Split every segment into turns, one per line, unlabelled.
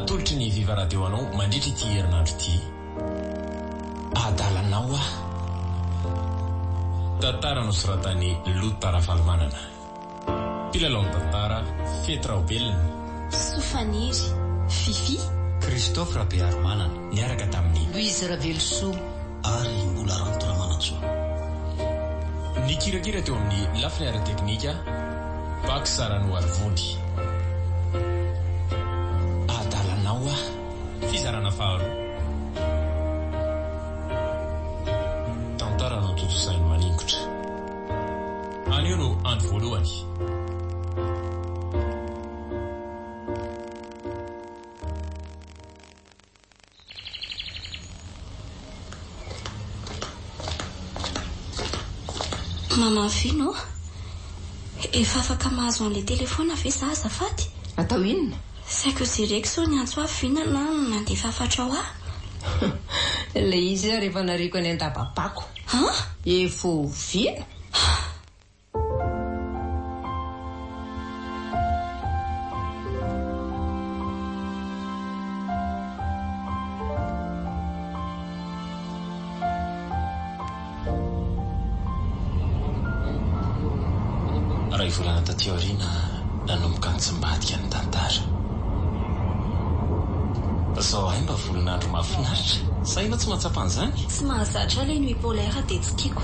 atolotry ny Viva Radio anao mandritra ity herinandro ity. Adalanao ah. Tantara nosoratany Lota Rafalmanana. Mpilalao tantara Fetra Obelina,
Sofaniry, Fifi,
Christophe Rabearmanana,
niaraka tamin'ny
Louise Ravelso
ary mbola Rantora Manatsoa.
Ny kirakira teo amin'ny lafiny teknika Pak Sarano Arvondy. Adalanao ah. Fizarana faharoa. Tantara no totosainy maningotra. Anio no andro voalohany.
Maman Fino, efa afaka mahazo an'ilay telefona ve za azafady?
Atao inona?
Saiko jereko sao ny antso afinana nandefa afatra ho
Ilay izy rehefa nareko any an-dabapako. Efo vina.
Raha ivolana taty aoriana nanomboka nitsimbadika ny tantara. Zao hay mba volinandro mahafinaritra. Saina tsy matsapan'izany?
Tsy mahazatra ilay nuit polaire dia tsy tiako.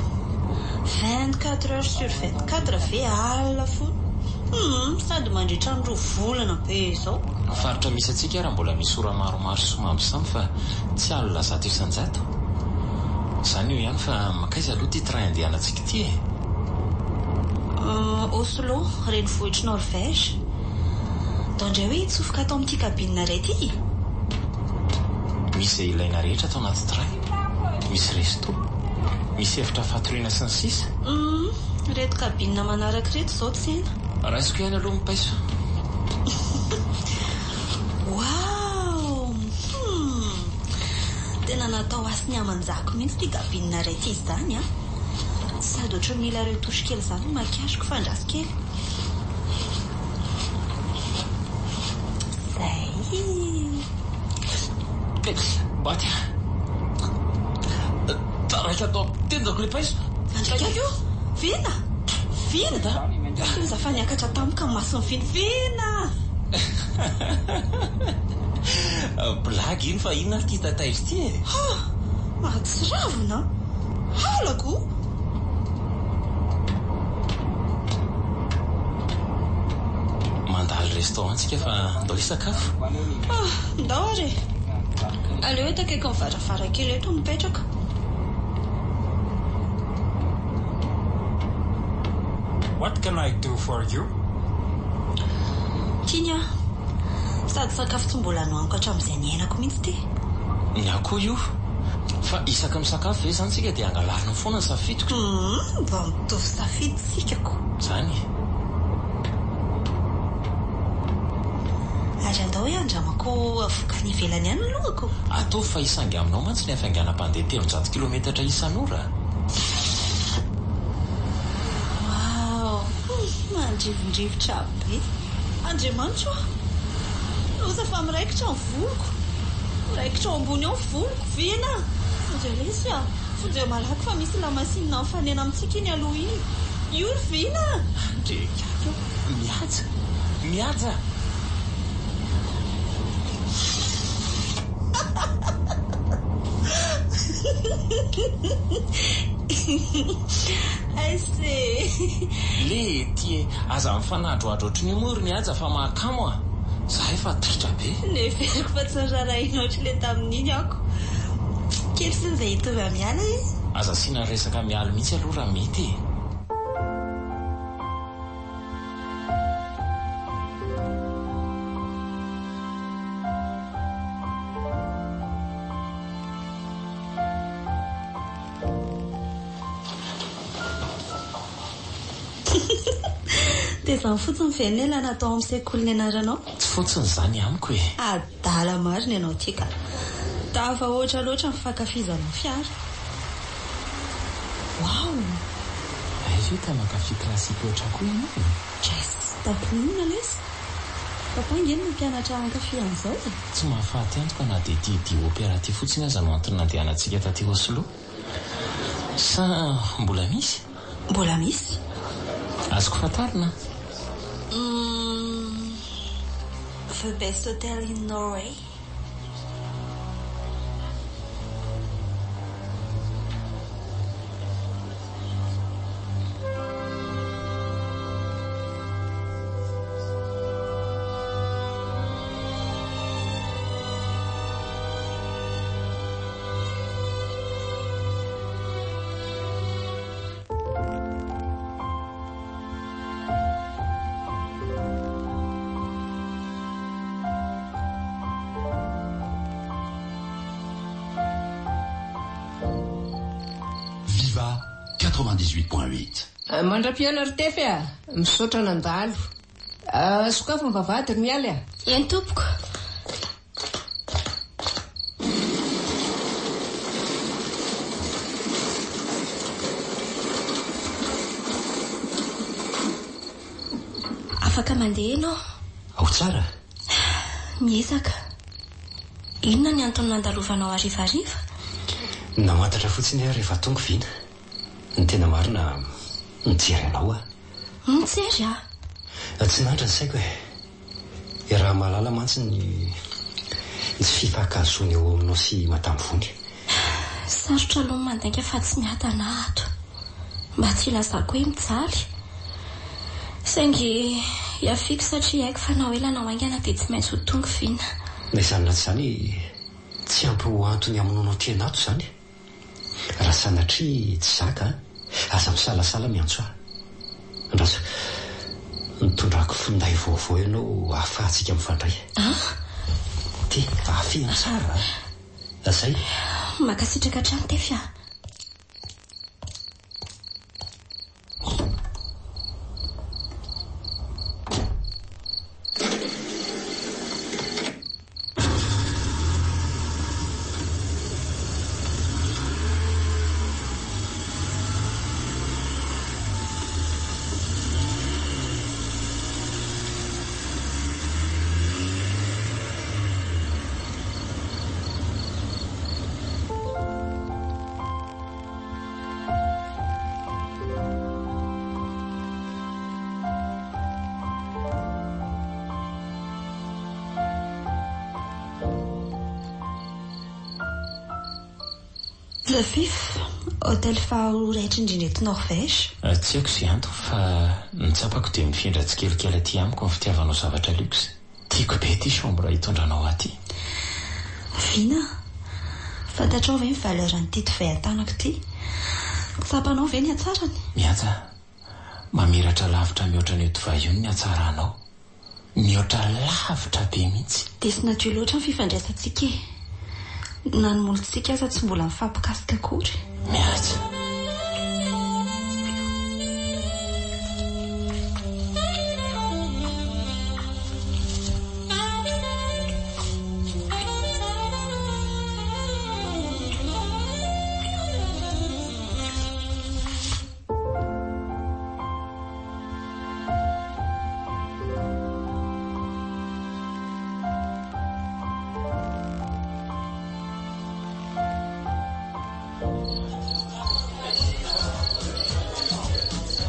24 heures sur 24 ve alina foana. Sady mandritra ny 2 volana be izao.
Faritra misy atsika raha mbola misy ora maromaro sy mampisamy fa tsy alina zato isan-jato. Izany io ihany fa makaiza aloha ty train andehanantsika ty e.
Oslo, renivohitra Norvège. Dandray hoe hitsofoka atao amin'ity kabinina iray ity.
Misy ilaina rehetra atao anaty train. Misy resto, misy efitra fatoriana sy ny sisa.
Reto kabinina manaraka reto izao tsena.
Raisiko ihany aloha mipaiso.
Wow! Tena natao asy ny amanjako mihitsy ty kabinina iray ity izany a. Sady ohatry ny mila ireo tosy kely izany makiazoko fandraso kely.
Baty. Taraiky atao tendako le paiso.
Andrika io? Vena? Vena da? Iza fa niakatra tamika maso ny vena.
Blagy iny fa inona ty tatairy ty e?
Mahatsy ravina. Halako.
Mandalo restaurant tsika fa ndao hisakafo.
Ndao are. Aleo eto akaiky mivarafara kely eto mipetraka.
What can I do for you?
Tinya. Sady sakafo tsy mbola nohaniko hatramin'izay niainako mihitsy ty.
Ny akoho io. Fa isaka misakafo ve zany tsika dia angalarina foana ny safidiko.
Mba mitovy safidy tsikako.
Zany.
Ary andao hoe andramako avokany ivelany ihany ny lohako.
Atao fa isangy aminao mantsy ny hafainganam-pandeha 300 kilometatra isan'ora.
Wow, mandrivondrivotra be. Andriamanitra loza fa miraikitra ny voloko. Miraikitra ambony ao voloko vena. Andreo lesy a fodeo malaky fa misy lamasinina mifanena amintsika iny aloha iny. Io ny vena.
Ndrekako mihaja. Mihaja.
Aise.
Le ty aza mifanadroadro ohatry ny moro ny aja fa mahakamo a. Zahay fa tritra be.
Neveriko fa tsy raraina ohatry le tamin'iny ako. Kely sy izay hitovy amiala e.
Aza sina resaka mialy mihitsy aloha raha mety e.
Dia izany fotsiny venela natao amin'ny sekoly ny anaranao.
Tsy fotsiny izany amiko e.
Adala marina ianao tika. Tava ohatra loatra mifankafizana fiara. Wow!
Ay io ta mankafy klasika ohatra koa ianao.
Jazz, tapinina lesy. papa ngeny no mpianatra ankafy an'izao e.
Tsy mahafaty antoka na dia ity opéra ty fotsiny aza no antony nandehanantsika taty Oslo. Sa mbola misy?
Mbola misy.
Azoko fatarina.
The best hotel in Norway.
Viva 98.8.
Mandra-piana ry tefy a, misaotra nandalo. Sokafo ny vavahady ry mialy a.
Eny tompoko. Afaka mandeha ianao?
Ao tsara.
Miezaka. Inona ny antony nandalovanao harivariva?
Namantatra fotsiny aho rehefa tonga Vina. Ny tena marina mijery anao a.
Mijery a?
Tsy nandra ny saiko e. Raha mahalala mantsy ny fifankahazony eo aminao sy Madame Vony.
Sarotra aloha mandainga fa tsy miadana ato. Mba tsy ilazako hoe mijaly. Saingy hiafiko satria haiko fa na ela na haingana dia tsy maintsy ho tonga Vina.
Na izany na tsy izany tsy ampy ho antony aminao tena ato izany. Raha sanatria tsy zaka aza misalasala miantso aho. Andraso nitondrako finday vaovao ianao ahafahantsika mifandray. Ty afihana tsara. Zay
makasitraka hatrany tefy a.
Le Vif, hôtel faharoa raitra indrindra eto Norvège.
Tsy haiko izay antony fa nitsapako dia mifindra tsikelikely aty amiko ny fitiavanao zavatra luxe. Tiako be ity chambre hitondranao aty.
Vina, fantatrao ve ny valeran'ity tovay an-tanako ity? Tsapanao ve ny hatsarany?
Mihaja, mamiratra lavitra mihoatra ny tovay io ny hatsaranao. Mihoatra lavitra be mihitsy.
Dia sy nadio loatra ny fifandraisantsika e. Na ny molontsika aza tsy mbola mifampikasika akory.
Mihaja.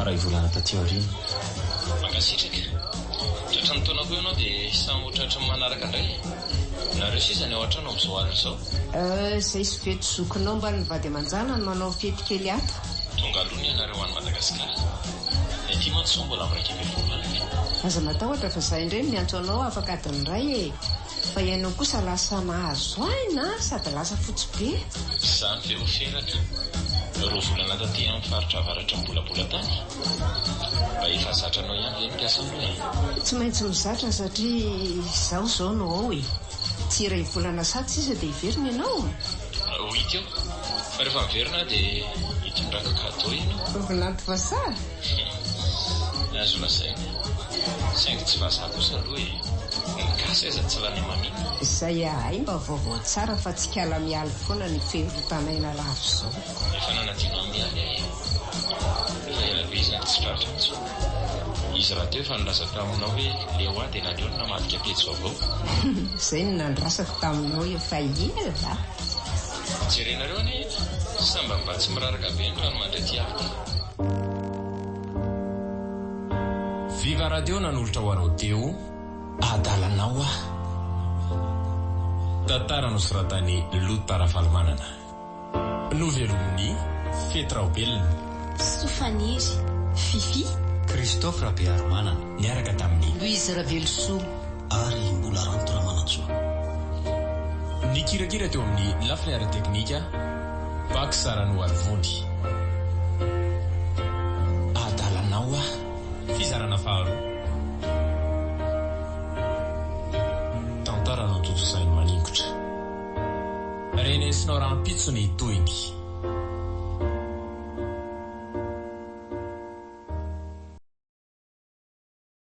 Raha ivolana taty aoriana.
Mankasitraka. Tratra ny taona koa ianao dia samy ohatratra manaraka indray. Nareo sisa ny ao an-trano amin'izao alina izao.
Izay sy fety zokinao mba ny vady aman-jana no manao fety kely ato.
Tonga aloha ny ianareo ho any Madagasikara. Ny aty mantsy sao mbola miraika be volana.
Aza matahotra fa izay indray miantso anao afaka adiny iray e. Fa ianao kosa lasa nahazo aina sady lasa fotsy be.
Izany ve ho feraka. Roa volana taty amin'ny faritra avaratra mbolabola tany. Mba efa zatranao ihany ve mikasa aminao e?
Tsy maintsy mizatra satria izaho izao no ao e. Tsy iray volana sady sisa dia hiverina ianao.
Ho hita eo. Fa rehefa miverina dia hitondraka cadeau ianao.
Volanty vazaha.
Azo lazaina. Saingy tsy vazaha kosa aloha e. saiza tsy lany mamina
izay ahay mba vaovao tsara fa tsy kala mialy foana ny fivarotanaina lafo izao.
efa nanadino amin'ny aly ahy fa elabe izany tsy tratra ntsy izy raha teo efa nilaza taminao hoe leo ahy dia naleo ny namadika pejy vaovao
izay no nandrasako taminao efa ela.
jerenareo any samba mba tsy miraraka be ny rano mandraty avy.
Viva Radio nanolotra ho anao teo adalanao ah tantara nosoratany Lota Rafalmanana novelomin'ny Fetraobelona
Sofaniry Fifi
Christophe Rabearmanana
niaraka tamin'ny
Louise Ravelsoa
ary mbola ranto Ramanantsoa.
ny kirakira teo amin'ny lafleara teknika Bak Sarano Alvony adalanao ah fizarana faharoa tantara no totosainy maningotra renesinao rahampitso ny toiny